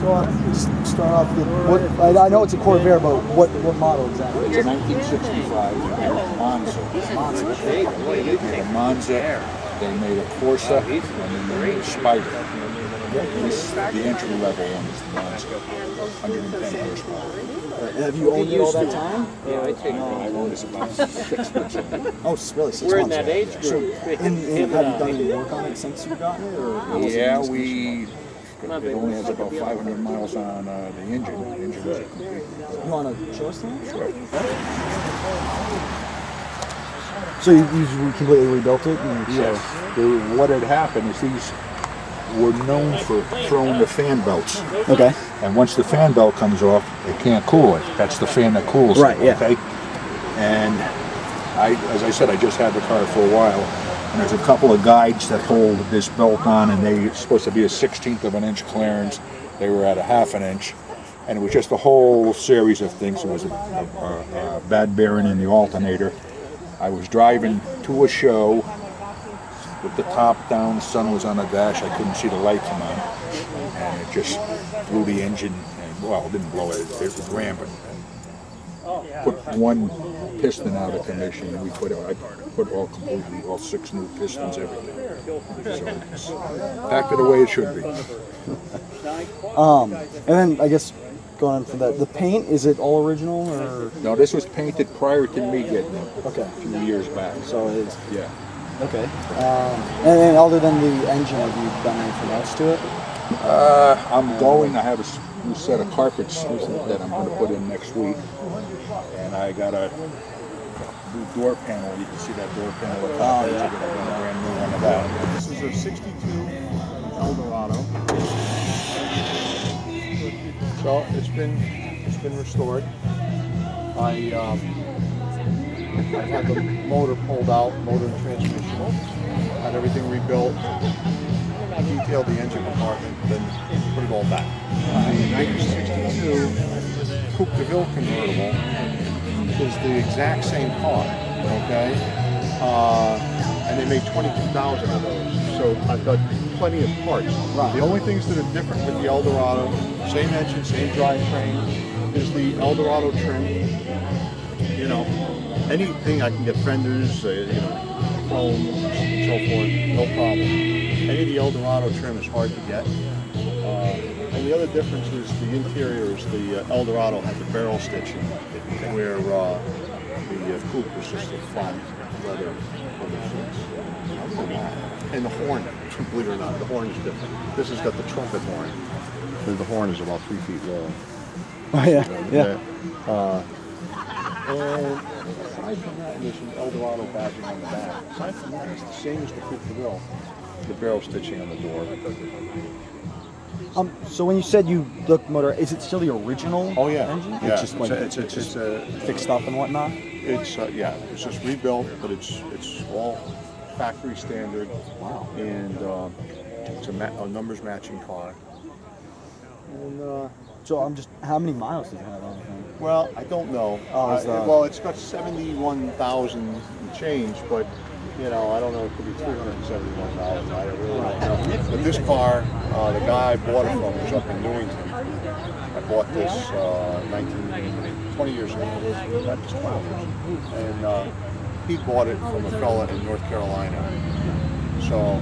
start off with what? I know it's a Corvair, but what model exactly? It's a 1965 Monza. They made a Monza, they made a Corsa, and then they made a Spider. This, the entry level one is the Monza, 110 horsepower. Have you owned it all that time? Yeah, I take I owned this about 6 months ago. Oh, it's really 6 We're in months. that age So, group. have you done any work on it since you've gotten it? Or Yeah, it only has about 500 miles on the engine. The engine wasn't complete. You want to show us that? Sure. So you completely rebuilt it? Yes. What had happened is these were known for throwing the fan belts. Okay. And once the fan belt comes off, it can't cool it. That's the fan that cools Right, it. yeah. Okay. And as I said, I just had the car for a while. And there's a couple of guides that hold this belt on, and it's supposed to be a 1/16 of an inch clearance. They were at a 1/2 inch. And it was just a whole series of things. It was a bad bearing in the alternator. I was driving to a show with the top down, the sun was on the dash, I couldn't see the light come on, and it just blew the engine, and, well, it didn't blow it, it ran, but put one piston out of commission, and I put all 6 new pistons, everything. So it's back to the way it should be. And then I guess going on from that, the paint, is it all original or? No, this was painted prior to me getting it. Okay. A few years back. So it is. Yeah. Okay. And then other than the engine, have you done anything else to it? I have a new set of carpets that I'm going to put in next week. And I got a new door panel. You can see that door panel. Oh, yeah. I got a brand new one of that. This is a 62 Eldorado. So it's been restored. I had the motor pulled out, motor and transmission, had everything rebuilt, detailed the engine compartment, then put it all back. The 1962 Coupe de Ville convertible is the exact same car, okay? And they made 22,000 of those, so I've got plenty of parts. Right. The only things that are different with the Eldorado, same engine, same drivetrain, is the Eldorado trim. You know, anything I can get fenders, chrome, so forth, no problem. Any of the Eldorado trim is hard to get. And the other difference is the interior is the Eldorado had the barrel stitching, where the coupe was just a flat leather seats. And the horn, believe it or not, the horn is different. This has got the trumpet horn. The horn is about 3 feet long. Oh yeah, yeah. And aside from that, there's some Eldorado badging on the back. Aside from that, it's the same as the Coupe de Ville. The barrel stitching on the door. So when you said the motor, is it still the original Oh yeah, engine? yeah. It's just like it's fixed up and whatnot? it's it's just rebuilt, but it's all factory standard. Wow. And it's a numbers matching car. And So how many miles does it have on it? well, I don't know. Well, it's got 71,000 and change, but I don't know. It could be 371,000. I really don't know. But this car, the guy I bought it from was up in Newington. I bought this 20 years ago. That was 12 years. And he bought it from a fella in North Carolina. So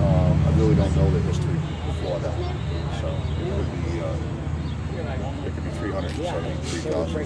I really don't know the history before that. So it could be 373,000.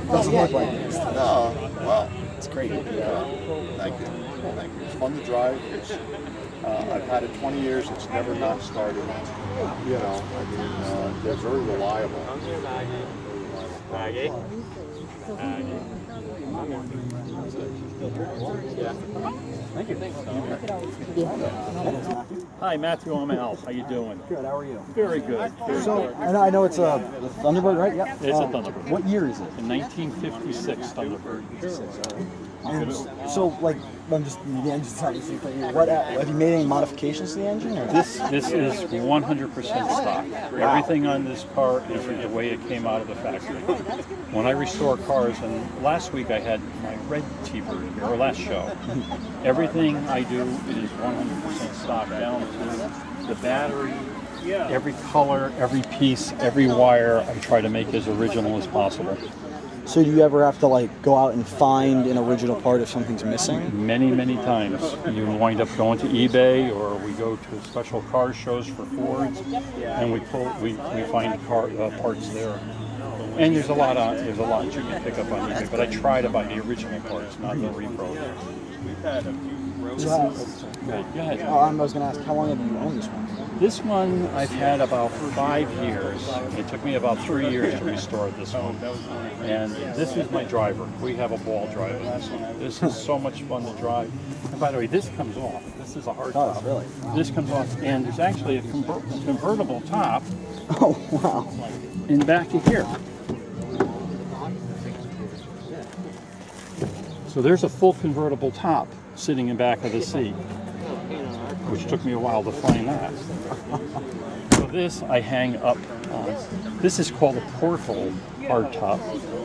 Doesn't look like it. No, well, It's great. thank you. It's fun to drive. I've had it 20 years. It's never not started. They're very reliable. Thank you. Hi, Matthew. I'm Al. How you doing? Good. How are you? Very good. So I know it's a Thunderbird, right? Yeah. It's a Thunderbird. What year is it? A 1956 Thunderbird. And so, like, I'm just the engine's obviously. What have you made any modifications to the engine? Or? This is 100% stock. Everything on this car is the way it came out of the factory. When I restore cars, and last week I had my red T-Bird here, or last show. Everything I do is 100% stock down to the battery, every color, every piece, every wire, I try to make as original as possible. So do you ever have to like go out and find an original part if something's missing? Many, many times. You wind up going to eBay, or we go to special car shows for Fords, and we find parts there. And there's a lot you can pick up on eBay, but I try to buy the original parts, not the repro. Go ahead. I was going to ask, how long have you owned this one? This one I've had about 5 years. It took me about 3 years to restore this one. And this is my driver. We have a ball driver. This is so much fun to drive. And by the way, this comes off. This is a hard top. Oh, really? This comes off, and there's actually a convertible top. Oh, wow. In the back of here. So there's a full convertible top sitting in back of the seat, which took me a while to find that. So this I hang up on. This is called a porthole hardtop.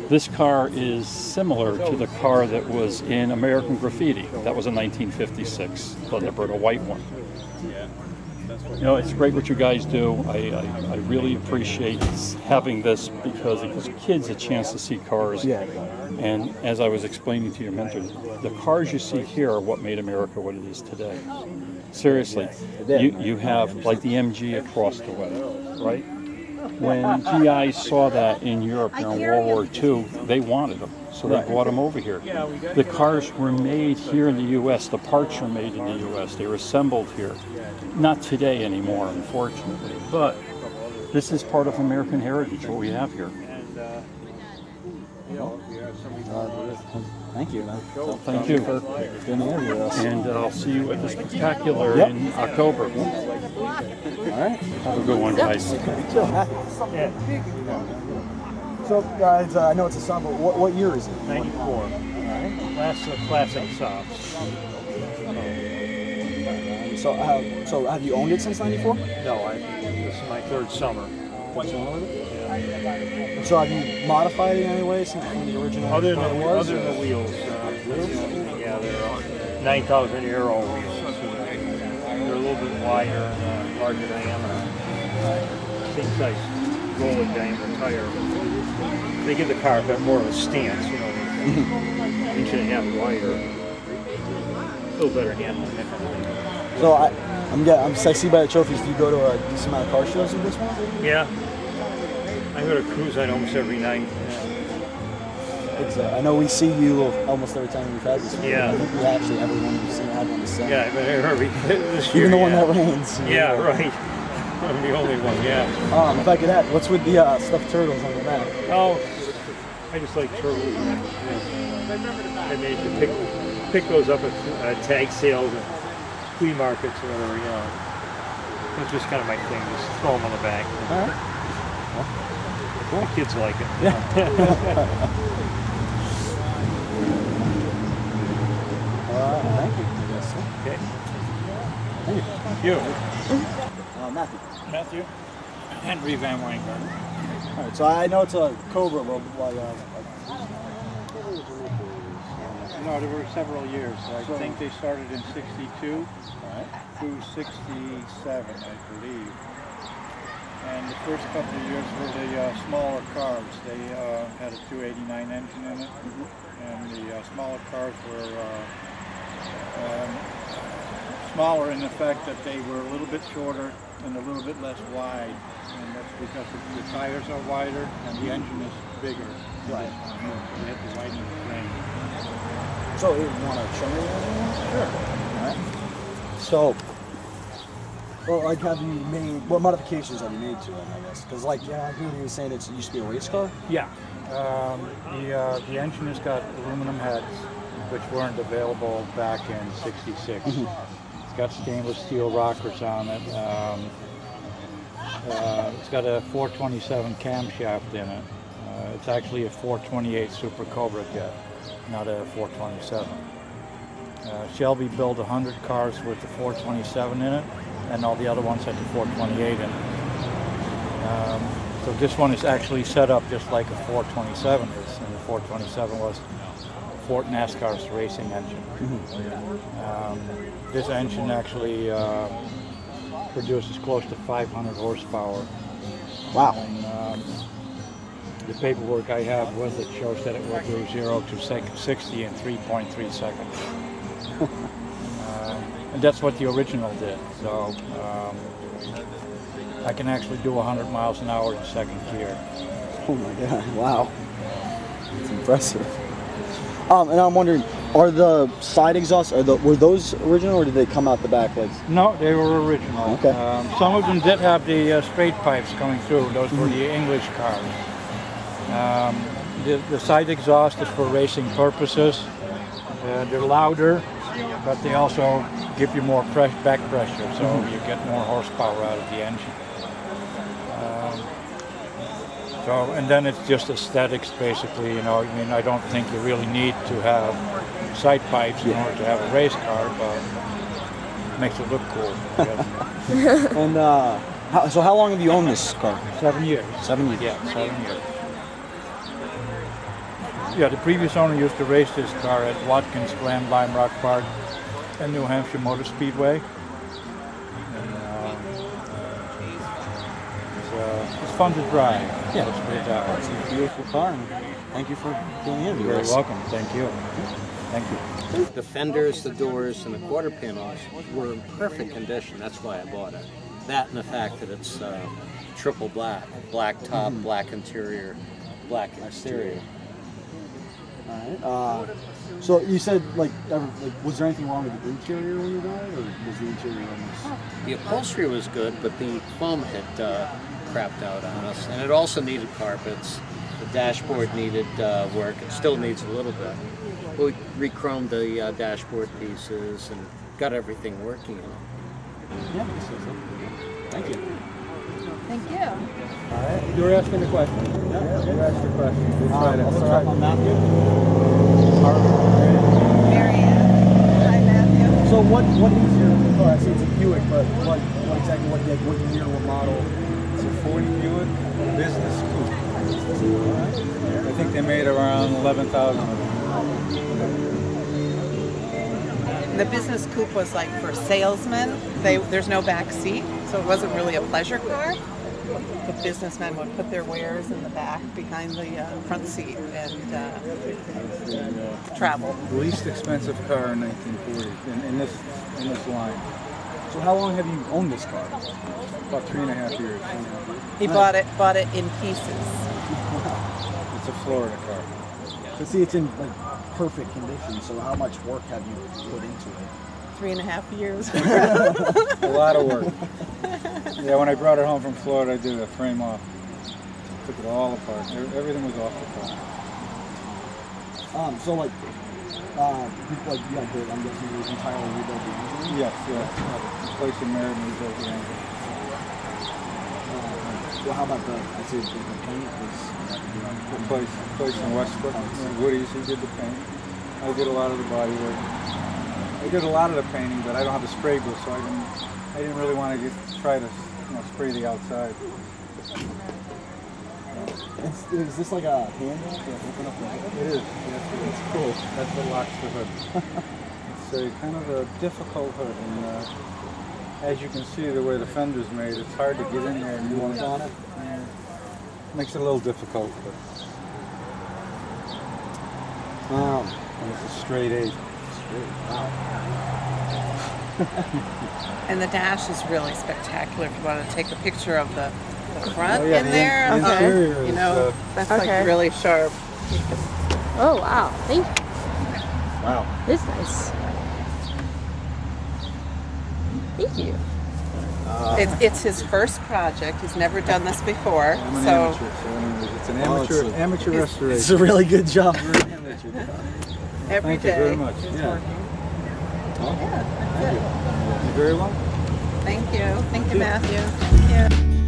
This car is similar to the car that was in American Graffiti. That was a 1956 Thunderbird, a white one. You know, it's great what you guys do. I really appreciate having this because it gives kids a chance to see cars. Yeah. And as I was explaining to your mentor, the cars you see here are what made America what it is today. Seriously, you have like the MG across the way, right? When GIs saw that in Europe during World War II, they wanted them, so they brought them over here. The cars were made here in the U.S. The parts were made in the U.S. They were assembled here. Not today anymore, unfortunately, but this is part of American heritage, what we have here. Thank you. Thank you. for doing the interview with us. And I'll see you at the Spectacular in October. All right. Have a good one, guys. So, guys, I know it's a Saab, but what year is it? 94. Last of the classic Saabs. So have you owned it since '94? No, this is my third summer. So have you modified it in any way since from the original? Other than the wheels. Yeah, they're 9,000 euro wheels. They're a little bit wider and larger diameter. Same size roller diameter tire. They give the car a bit more of a stance, you know, inch and a half wider. A little better handling. So I see by the trophies, do you go to a decent amount of car shows with this one? Yeah. I go to cruise on almost every night. I know we see you almost every time we've had this one. Yeah. I think we actually everyone we've seen had one to sell. Yeah, but this year. Even the one that rains. Yeah, right. I'm the only one, yeah. If I could add, what's with the stuffed turtles on the back? Oh, I just like turtles. I managed to pick those up at tag sales and flea markets or whatever, you know. It's just kind of my thing, just throw them on the back. All right. The kids like it. Yeah. Thank you. Okay. Thank you. You. Matthew. Matthew. Henry Van Weingarten. All right. So I know it's a Cobra, but No, there were several years. I think they started in '62 through '67, I believe. And the first couple of years were the smaller cars. They had a 289 engine in it, and the smaller cars were smaller in the fact that they were a little bit shorter and a little bit less wide. And that's because the tires are wider and the engine is bigger. Right. So they had to widen the frame. So you want to show me that? Sure. All right. So, well, like, have you made, what modifications have you made to it, I guess? Because, like, I heard you were saying it used to be a race car? Yeah. The engine has got aluminum heads, which weren't available back in '66. It's got stainless steel rockers on it. It's got a 427 camshaft in it. It's actually a 428 Super Cobra jet, not a 427. Shelby built 100 cars with the 427 in it, and all the other ones had the 428 in it. So this one is actually set up just like a 427 is, and the 427 was Ford NASCAR's racing engine. This engine actually produces close to 500 horsepower. Wow. And the paperwork I have with it shows that it will do 0 to 60 in 3.3 seconds. And that's what the original did. So I can actually do 100 miles an hour in second gear. Oh my God! Wow, it's impressive. And I'm wondering, are the side exhausts were those original, or did they come out the back legs? No, they were original. Okay. Some of them did have the straight pipes coming through. Those were the English cars. The side exhaust is for racing purposes. They're louder, but they also give you more back pressure, so you get more horsepower out of the engine. And then it's just aesthetics, basically. You know, I mean, I don't think you really need to have side pipes in order to have a race car, but it makes it look cool. I guess. And so how long have you owned this car? 7 years. 7 years. Yeah, 7 years. Yeah, the previous owner used to race this car at Watkins Glen, Lime Rock Park, and New Hampshire Motor Speedway. It's fun to drive. Yeah. Let's put it that way. It's a beautiful car, and thank you for being in. You're very welcome. Thank you. Thank you. The fenders, the doors, and the quarter panels were in perfect condition. That's why I bought it. That and the fact that it's triple black. Black top, black interior, black exterior. All right. So you said, was there anything wrong with the interior when you got it, or was the interior almost? The upholstery was good, but the foam had crapped out on us. And it also needed carpets. The dashboard needed work. It still needs a little bit. We re-chromed the dashboard pieces and got everything working in it. Yeah, thank you. Thank you. All right. You were asking the question. Yeah, You asked the question. We'll Let's start on Matthew. Marianne. Hi, Matthew. So what is your car? I see it's a Buick, but what exactly, what year, what model? It's a 40 Buick business coupe. I think they made around 11,000 of them. The business coupe was like for salesmen. There's no back seat, so it wasn't really a pleasure car. The businessmen would put their wares in the back behind the front seat and travel. The least expensive car in 1940 in this line. So how long have you owned this car? About 3.5 years. He bought it in pieces. It's a Florida car. So see, it's in perfect condition. So how much work have you put into it? 3.5 years. A lot of work. Yeah, when I brought it home from Florida, I did a frame off. Took it all apart. Everything was off the car. So you had to, I'm guessing you entirely rebuilt the engine? Yes, yeah. Place in Meriden, we built the engine. Well, how about I see the paint was. The place in Westbrook, Woody's, he did the paint. I did a lot of the body work. I did a lot of the painting, but I don't have a spray booth, so I didn't really want to try to spray the outside. Is this like a handle to open up the hood? It is. Yes, it's cool. That's what locks the hood. It's a kind of a difficult hood, and as you can see, the way the fender's made, it's hard to get in there and move on it. Makes it a little difficult, but and it's a straight 8. Wow. And the dash is really spectacular. If you want to take a picture of the front Oh, yeah, in the there, interior you is, know, that's Okay. like really sharp. Oh, wow. Thank you. Wow. This is nice. Thank you. It's his first project. He's never done this before, I'm an so amateur, so anyways, it's an Oh, it's amateur It's restoration. a really good job. every Thank you day very much. it's Yeah. working. Thank you. You're very welcome. Thank you. Thank you, Matthew. Thank you.